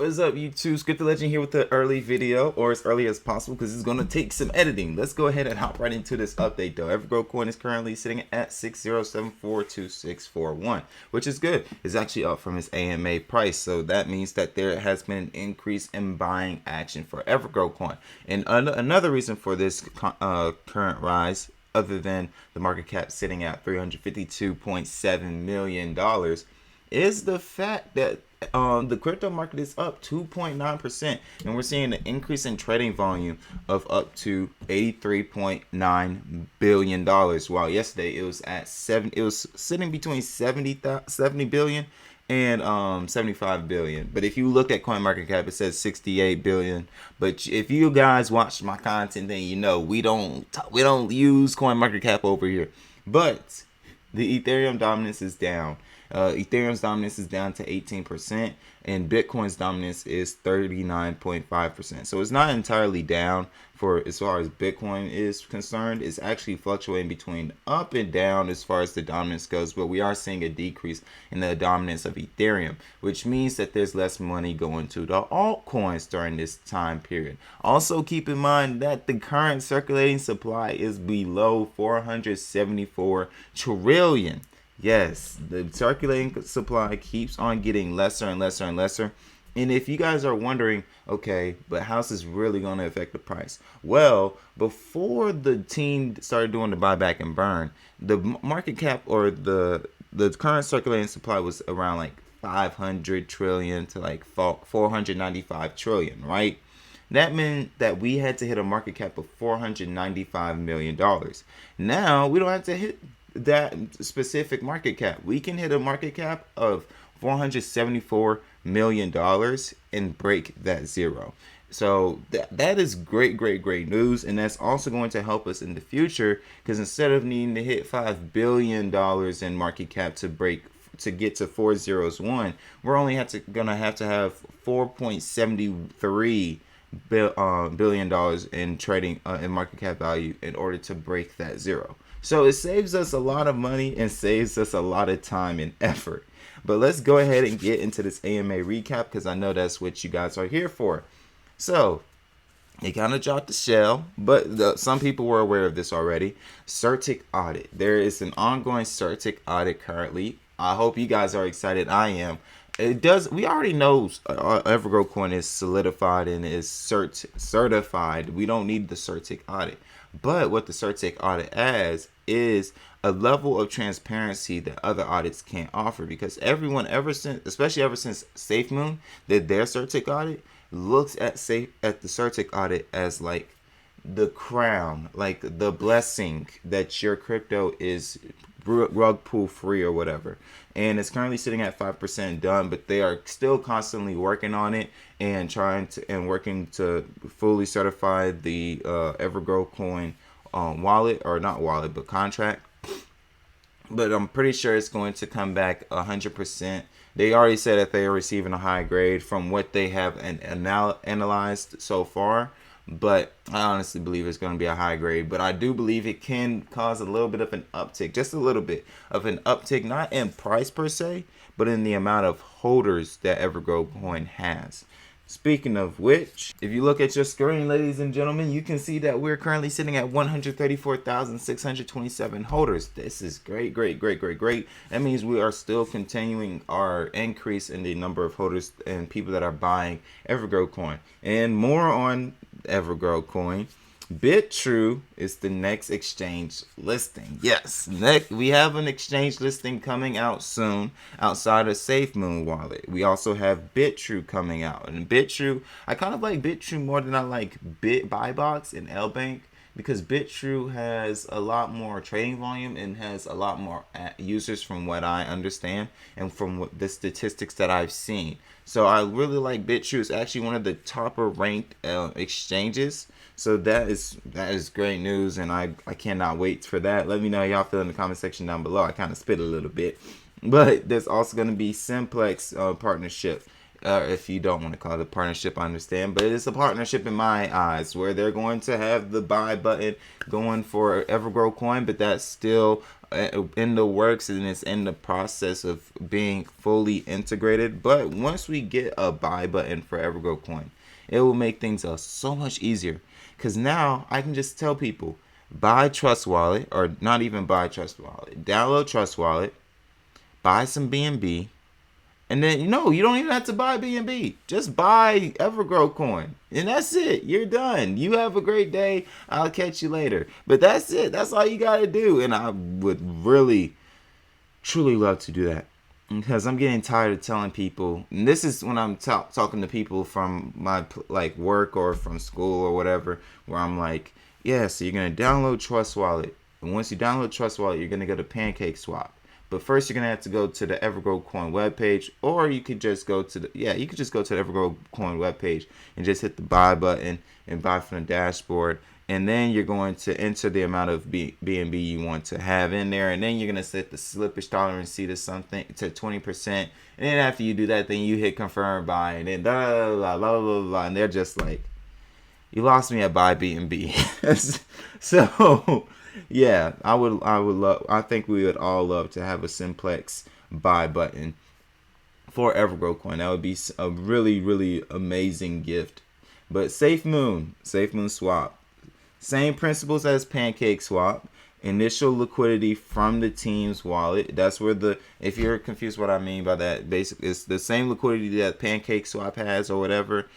What is up, YouTube? Scripted Legend here with the early video, or as early as possible, because it's going to take some editing. Let's go ahead and hop right into this update, though. EverGrow Coin is currently sitting at 60742641, which is good. It's actually up from its AMA price, so that means that there has been an increase in buying action for EverGrow Coin. And another reason for this current rise, other than the market cap sitting at $352.7 million, is the fact that the crypto market is up 2.9%, and we're seeing an increase in trading volume of up to $83.9 billion. While yesterday it was at it was sitting between 70 billion and 75 billion. But if you look at CoinMarketCap, it says 68 billion. But if you guys watch my content, then you know we don't use CoinMarketCap over here. But the Ethereum dominance is down. Ethereum's dominance is down to 18%, and Bitcoin's dominance is 39.5%. So it's not entirely down for as far as Bitcoin is concerned. It's actually fluctuating between up and down as far as the dominance goes, but we are seeing a decrease in the dominance of Ethereum, which means that there's less money going to the altcoins during this time period. Also keep in mind that the current circulating supply is below 474 trillion. Yes, the circulating supply keeps on getting lesser and lesser and lesser. And if you guys are wondering, okay, but how's this really going to affect the price? Well, before the team started doing the buyback and burn, the market cap or the current circulating supply was around like 500 trillion to like 495 trillion, right? That meant that we had to hit a market cap of $495 million. Now, we don't have to hit that specific market cap. We can hit a market cap of $474 million and break that zero. So that is great news, and that's also going to help us in the future, because instead of needing to hit $5 billion in market cap to get to 401, we're only gonna have to have $4.73 billion in trading in market cap value in order to break that zero. So it saves us a lot of money and saves us a lot of time and effort. But let's go ahead and get into this AMA recap, because I know that's what you guys are here for. So it kind of dropped the shell, but some people were aware of this already. CertiK audit. There is an ongoing CertiK audit currently. I hope you guys are excited. I am. We already know EverGrow Coin is solidified and is certified. We don't need the CertiK audit. But what the CertiK audit adds is a level of transparency that other audits can't offer, because everyone especially ever since Safemoon did their CertiK audit, looks at the CertiK audit as like the crown, like the blessing that your crypto is rug pull free or whatever. And it's currently sitting at 5% done, but they are still constantly working on it and working to fully certify the EverGrow Coin wallet, or not wallet, but contract. But I'm pretty sure it's going to come back 100%. They already said that they are receiving a high grade from what they have analyzed so far. But I honestly believe it's going to be a high grade. But I do believe it can cause a little bit of an uptick, just a little bit of an uptick, not in price per se, but in the amount of holders that EverGrow Coin has. Speaking of which, if you look at your screen, ladies and gentlemen, you can see that we're currently sitting at 134,627 holders. This is great. That means we are still continuing our increase in the number of holders and people that are buying EverGrow Coin. And more on EverGrow Coin. BitTrue is the next exchange listing. Yes, we have an exchange listing coming out soon outside of Safemoon wallet. We also have BitTrue coming out. And BitTrue, I kind of like BitTrue more than I like BuyBox and LBank, because BitTrue has a lot more trading volume and has a lot more users from what I understand and from the statistics that I've seen. So I really like BitTrue. It's actually one of the top ranked exchanges. So that is great news, and I cannot wait for that. Let me know how y'all feel in the comment section down below. I kind of spit a little bit. But there's also going to be Simplex partnership. If you don't want to call it a partnership, I understand, but it's a partnership in my eyes, where they're going to have the buy button going for EverGrow Coin, but that's still in the works, and it's in the process of being fully integrated. But once we get a buy button for EverGrow Coin, it will make things so much easier, because now I can just tell people, buy Trust Wallet, or not even buy Trust Wallet, download Trust Wallet, buy some BNB. And then, you don't even have to buy BNB. Just buy EverGrow Coin. And that's it. You're done. You have a great day. I'll catch you later. But that's it. That's all you got to do. And I would really, truly love to do that. Because I'm getting tired of telling people, and this is when I'm talking to people from my work or from school or whatever, where I'm like, yeah, so you're going to download Trust Wallet. And once you download Trust Wallet, you're going to go to Pancake Swap. But first, you're gonna have to go to the EverGrow Coin webpage, or you could just go to the EverGrow Coin webpage and just hit the buy button and buy from the dashboard. And then you're going to enter the amount of BNB you want to have in there, and then you're gonna set the slippage tolerance to 20%. And then after you do that, then you hit confirm buy, and then blah blah blah blah blah, and they're just like, you lost me at buy BNB. So. Yeah, I think we would all love to have a simplex buy button for EverGrow Coin. That would be a really, really amazing gift. But Safemoon Swap, same principles as Pancake Swap. Initial liquidity from the team's wallet. That's where if you're confused what I mean by that, basically it's the same liquidity that Pancake Swap has or whatever,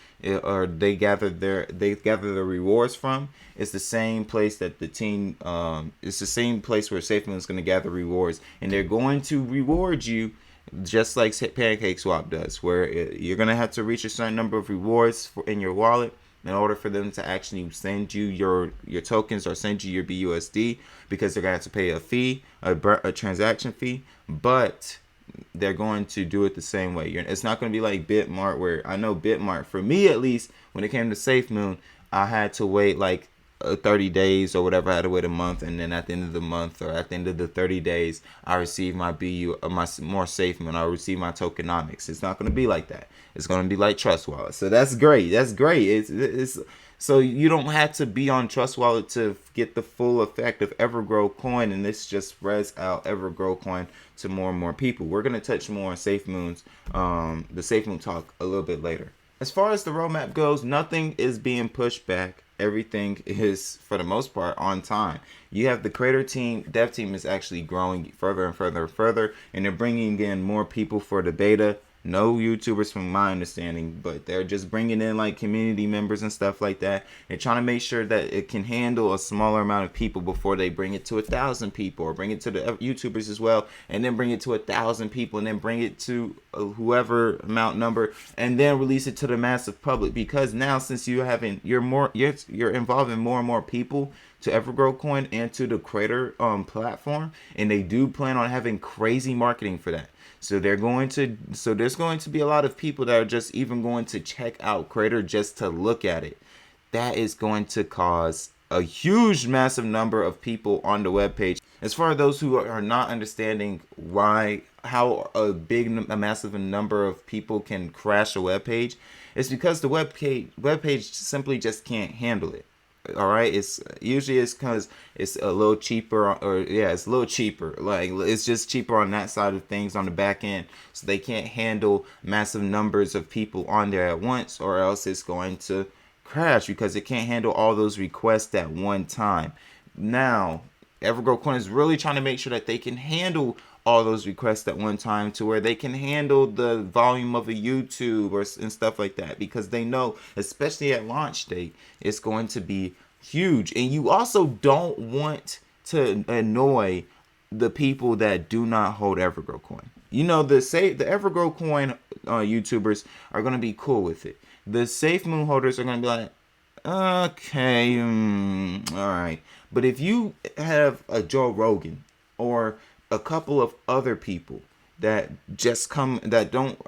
or they gather the rewards from. It's the same place that the team, it's the same place where Safemoon is going to gather rewards, and they're going to reward you just like Pancake Swap does, where you're going to have to reach a certain number of rewards in your wallet in order for them to actually send you your tokens or send you your BUSD, because they're going to have to pay a fee, a transaction fee. But they're going to do it the same way. It's not going to be like Bitmart, where I know Bitmart, for me at least, when it came to Safemoon, I had to wait 30 days or whatever. I had to wait a month, and then at the end of the month or at the end of the 30 days, I received my my more Safemoon. I receive my tokenomics. It's not going to be like that. It's going to be like Trust Wallet. So that's great. It's so you don't have to be on Trust Wallet to get the full effect of EverGrow Coin, and this just spreads out EverGrow Coin to more and more people. We're going to touch more on Safemoon's, the Safemoon talk a little bit later. As far as the roadmap goes, nothing is being pushed back. Everything is, for the most part, on time. You have the Crator team, dev team is actually growing further and further and further, and they're bringing in more people for the beta. No YouTubers from my understanding, but they're just bringing in community members and stuff like that. They're trying to make sure that it can handle a smaller amount of people before they bring it to 1,000 people, or bring it to the YouTubers as well, and then bring it to 1,000 people, and then bring it to whoever amount number, and then release it to the massive public. Because now, since you're involving more and more people to EverGrow Coin and to the Crator platform, and they do plan on having crazy marketing for that. So there's going to be a lot of people that are just even going to check out Crator just to look at it. That is going to cause a huge, massive number of people on the webpage. As far as those who are not understanding how a massive number of people can crash a webpage, it's because the webpage simply just can't handle it. All right, it's because it's a little cheaper, it's a little cheaper. It's just cheaper on that side of things on the back end, so they can't handle massive numbers of people on there at once, or else it's going to crash because it can't handle all those requests at one time. Now, EverGrow Coin is really trying to make sure that they can handle all those requests at one time, to where they can handle the volume of a YouTube and stuff like that, because they know, especially at launch date, it's going to be huge. And you also don't want to annoy the people that do not hold EverGrow Coin. The EverGrow Coin YouTubers are going to be cool with it. The Safemoon holders are going to be like, okay, all right. But if you have a Joe Rogan or a couple of other people that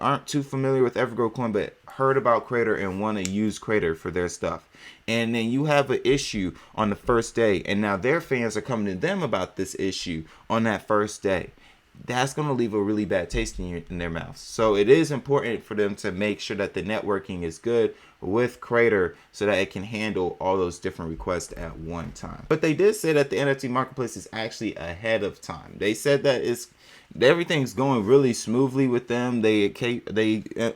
aren't too familiar with EverGrow Coin, but heard about Crator and want to use Crator for their stuff, and then you have an issue on the first day, and now their fans are coming to them about this issue on that first day, that's going to leave a really bad taste in their mouths. So it is important for them to make sure that the networking is good with Crator so that it can handle all those different requests at one time. But they did say that the NFT marketplace is actually ahead of time. They said that everything's going really smoothly with them. They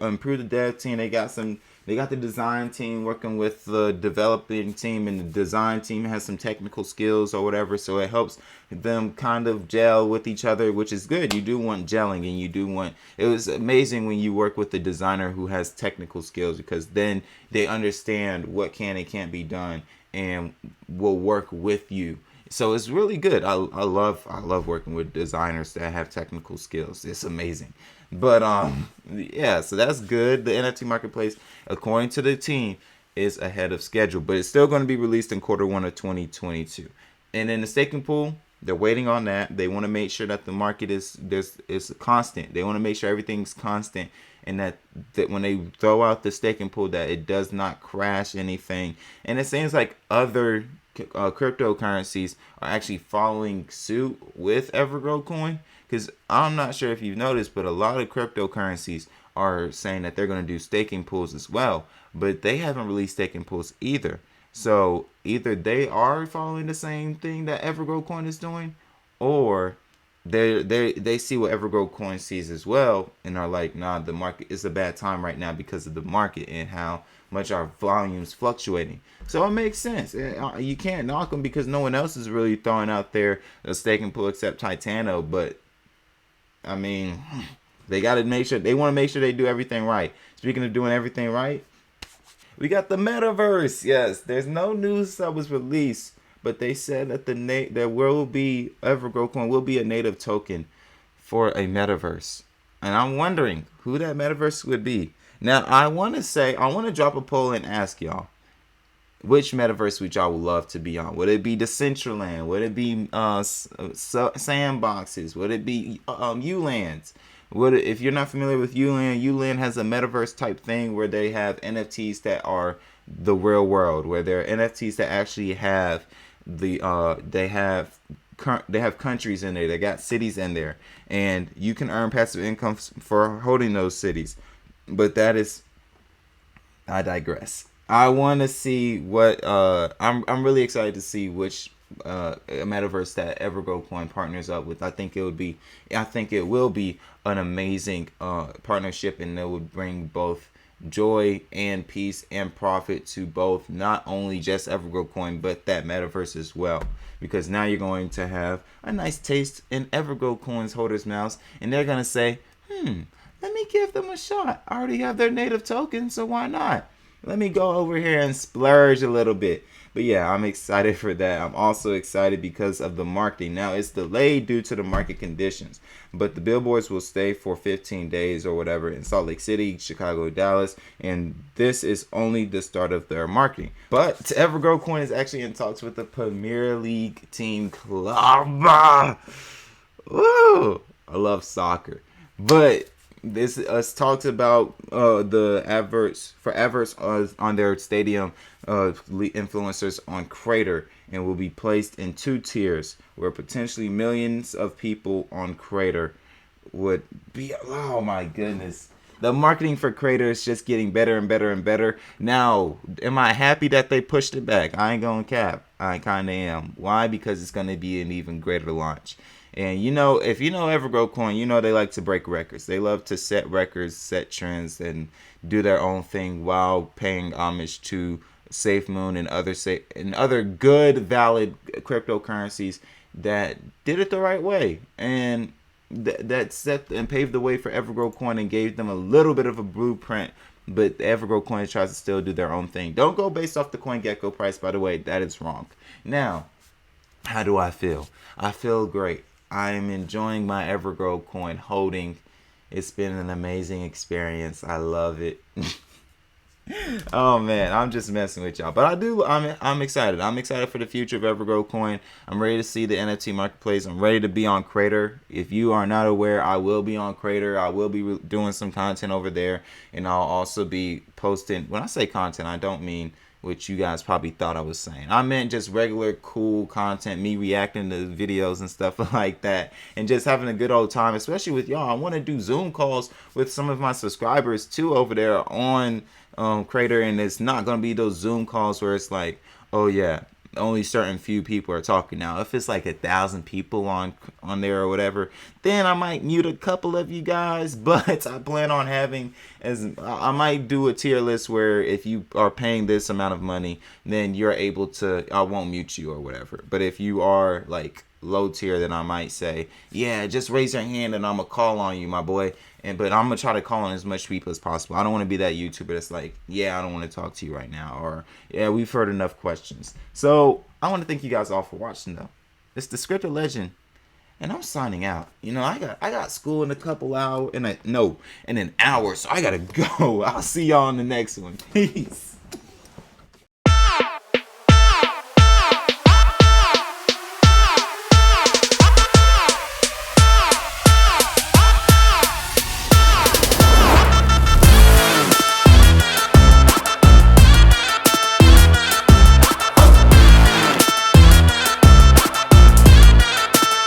improved the dev team. They got the design team working with the developing team, and the design team has some technical skills or whatever, so it helps them kind of gel with each other, which is good. You do want gelling, and it was amazing when you work with the designer who has technical skills, because then they understand what can and can't be done and will work with you. So it's really good. I love working with designers that have technical skills. It's amazing. But yeah, so that's good. The NFT marketplace, according to the team, is ahead of schedule, but it's still going to be released in Q1 of 2022. And in the staking pool, they're waiting on that. They want to make sure that the market is constant. They want to make sure everything's constant, and that when they throw out the staking pool, that it does not crash anything. And it seems like other cryptocurrencies are actually following suit with EverGrow Coin, because I'm not sure if you've noticed, but a lot of cryptocurrencies are saying that they're going to do staking pools as well, but they haven't released staking pools either. So either they are following the same thing that EverGrow Coin is doing, or they see what EverGrow Coin sees as well and are like, nah, the market is a bad time right now because of the market and how much our volume's fluctuating. So it makes sense. You can't knock them because no one else is really throwing out there a staking pool except Titano. But I mean, they got to make sure, they want to make sure they do everything right. Speaking of doing everything right, we got the metaverse. Yes, there's no news that was released, but they said that there will be EverGrow Coin will be a native token for a metaverse, and I'm wondering who that metaverse would be. Now, I want to drop a poll and ask y'all, which metaverse would y'all love to be on? Would it be Decentraland? Would it be Sandboxes? Would it be Ulands? If you're not familiar with Uland has a metaverse type thing where they have NFTs that are the real world, where they're NFTs that actually have they have countries in there, they got cities in there, and you can earn passive income for holding those cities. But I digress. I want to see what I'm really excited to see which metaverse that EverGrow Coin partners up with. I think it will be an amazing partnership, and it would bring both joy and peace and profit to both, not only just EverGrow Coin but that metaverse as well, because now you're going to have a nice taste in EverGrow Coin's holders' mouths, and they're going to say, let me give them a shot. I already have their native token, so why not? Let me go over here and splurge a little bit. But yeah, I'm excited for that. I'm also excited because of the marketing. Now, it's delayed due to the market conditions, but the billboards will stay for 15 days or whatever in Salt Lake City, Chicago, Dallas, and this is only the start of their marketing. But EverGrow Coin is actually in talks with the Premier League team club. Woo! I love soccer. But this talks about the adverts on their stadium influencers on Crator, and will be placed in 2 tiers where potentially millions of people on Crator would be. Oh my goodness. The marketing for Crator is just getting better and better and better. Now, am I happy that they pushed it back? I ain't gonna cap. I kind of am. Why? Because it's going to be an even greater launch. And you know, if you know EverGrow Coin, you know they like to break records. They love to set records, set trends, and do their own thing while paying homage to Safemoon and other good, valid cryptocurrencies that did it the right way, and that set and paved the way for EverGrow Coin and gave them a little bit of a blueprint. But the EverGrow Coin tries to still do their own thing. Don't go based off the CoinGecko price, by the way. That is wrong. Now, how do I feel? I feel great. I am enjoying my EverGrow Coin holding. It's been an amazing experience. I love it. Oh man, I'm just messing with y'all, but I'm excited. I'm excited for the future of EverGrow Coin. I'm ready to see the NFT marketplace. I'm ready to be on Crator. If you are not aware, I will be on Crator. I will be doing some content over there, and I'll also be posting. When I say content, I don't mean which you guys probably thought I was saying. I meant just regular cool content, me reacting to videos and stuff like that, and just having a good old time, especially with y'all. I want to do Zoom calls with some of my subscribers too over there on Crator, and it's not going to be those Zoom calls where it's like, oh yeah, only certain few people are talking. Now if it's like 1,000 people on there or whatever, then I might mute a couple of you guys, but I plan on having, as I might do a tier list where if you are paying this amount of money, then you're able to, I won't mute you or whatever. But if you are like low tier, then I might say, yeah, just raise your hand and I'm gonna call on you, my boy. But I'm gonna try to call on as much people as possible. I don't want to be that YouTuber that's like, yeah, I don't want to talk to you right now, or yeah, we've heard enough questions. So I want to thank you guys all for watching though. It's the Scripted Legend, and I'm signing out. You know, I got school in a couple hours, in an hour, so I gotta go. I'll see y'all in the next one. Peace.